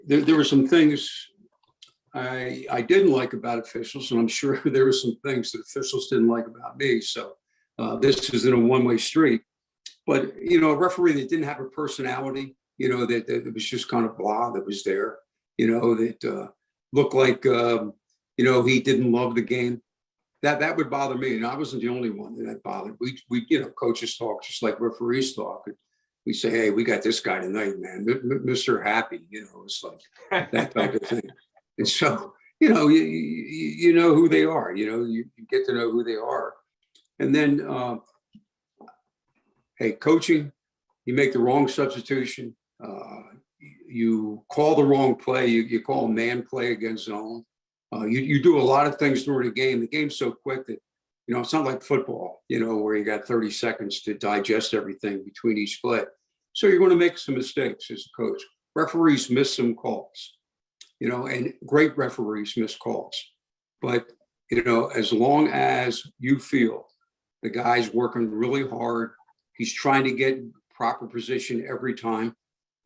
There were some things I didn't like about officials, and I'm sure there were some things that officials didn't like about me. So this isn't a one-way street. But a referee that didn't have a personality, that was just kind of blah, that was there, that looked like he didn't love the game. That would bother me, and I wasn't the only one that bothered. We coaches talk just like referees talk. We say, hey, we got this guy tonight, man, Mr. Happy. It's like that type of thing. And so, you know who they are. You get to know who they are, and then, hey, coaching, you make the wrong substitution, you call the wrong play, you call a man play against zone. You do a lot of things during the game. The game's so quick that, it's not like football, where you got 30 seconds to digest everything between each play. So you're going to make some mistakes as a coach. Referees miss some calls, and great referees miss calls. But, as long as you feel the guy's working really hard, he's trying to get proper position every time,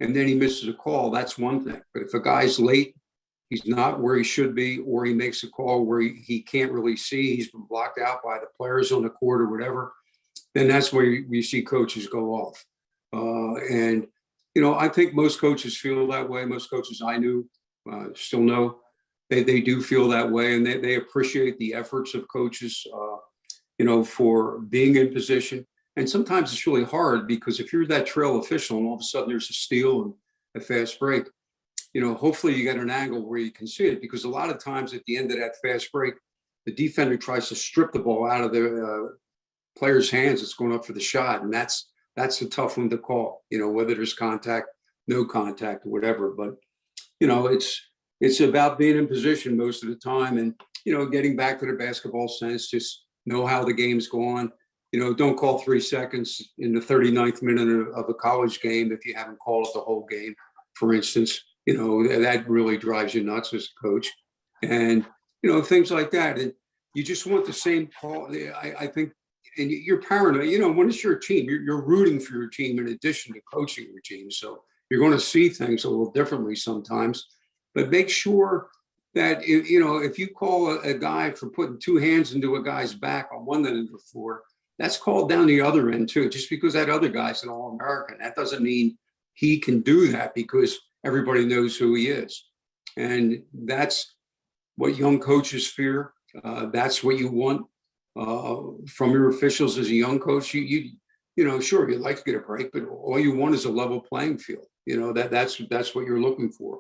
and then he misses a call, that's one thing. But if a guy's late, he's not where he should be, or he makes a call where he can't really see, he's been blocked out by the players on the court or whatever, then that's where you see coaches go off. And I think most coaches feel that way. Most coaches I knew still know they do feel that way, and they appreciate the efforts of coaches, for being in position. And sometimes it's really hard because if you're that trail official and all of a sudden there's a steal and a fast break, hopefully you get an angle where you can see it, because a lot of times at the end of that fast break, the defender tries to strip the ball out of the player's hands that's going up for the shot. And that's a tough one to call, whether there's contact, no contact, or whatever. But, it's about being in position most of the time, and, getting back to the basketball sense, just know how the game's going. Don't call 3 seconds in the 39th minute of a college game if you haven't called it the whole game, for instance. That really drives you nuts as a coach. And, things like that. And you just want the same call. I think, and you're paranoid, when it's your team, you're rooting for your team in addition to coaching your team. So you're going to see things a little differently sometimes. But make sure that, if you call a guy for putting two hands into a guy's back on one end of the floor, that's called down the other end too. Just because that other guy's an All-American, that doesn't mean he can do that, because everybody knows who he is. And that's what young coaches fear. That's what you want from your officials as a young coach. Sure, you'd like to get a break, but all you want is a level playing field. That's what you're looking for.